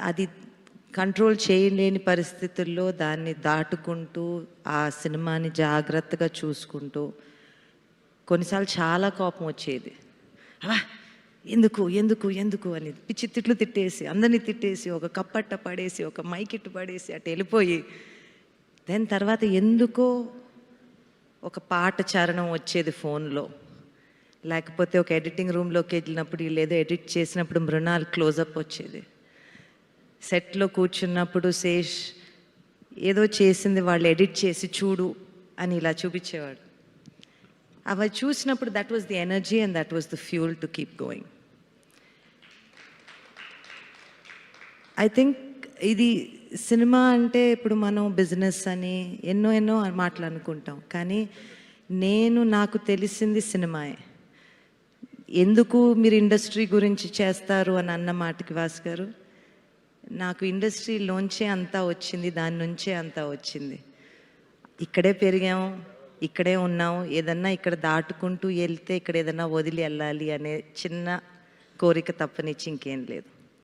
అది కంట్రోల్ చేయలేని పరిస్థితుల్లో దాన్ని దాటుకుంటూ ఆ సినిమాని జాగ్రత్తగా చూసుకుంటూ కొన్నిసార్లు చాలా కోపం వచ్చేది. అవా ఎందుకు ఎందుకు ఎందుకు అని పిచ్చి తిట్లు తిట్టేసి అందరినీ తిట్టేసి ఒక కప్పట్ట పడేసి ఒక మైకిట్టు పడేసి అటు వెళ్ళిపోయి దాని తర్వాత ఎందుకో ఒక పాట చరణం వచ్చేది ఫోన్లో, లేకపోతే ఒక ఎడిటింగ్ రూమ్లోకి వెళ్ళినప్పుడు వీళ్ళు ఏదో ఎడిట్ చేసినప్పుడు మృణాల్ క్లోజప్ వచ్చేది. సెట్లో కూర్చున్నప్పుడు శేష్ ఏదో చేసింది వాళ్ళు ఎడిట్ చేసి చూడు అని ఇలా చూపించేవాడు. అవి చూసినప్పుడు that was the energy and that was the fuel to keep going. I think ఇది సినిమా అంటే ఇప్పుడు మనం బిజినెస్ అని ఎన్నో ఎన్నో మాటలు అనుకుంటాం, కానీ నాకు తెలిసింది సినిమాయే. ఎందుకు మీరు ఇండస్ట్రీ గురించి చేస్తారు అని అన్న మాటకి వాసు గారు, నాకు ఇండస్ట్రీలోంచే అంతా వచ్చింది, దాని నుంచే అంతా వచ్చింది. ఇక్కడే పెరిగాము, ఇక్కడే ఉన్నాము, ఏదన్నా ఇక్కడ దాటుకుంటూ వెళ్తే ఇక్కడ ఏదన్నా వదిలి వెళ్ళాలి అనే చిన్న కోరిక తప్పనిచ్చి ఇంకేం లేదు.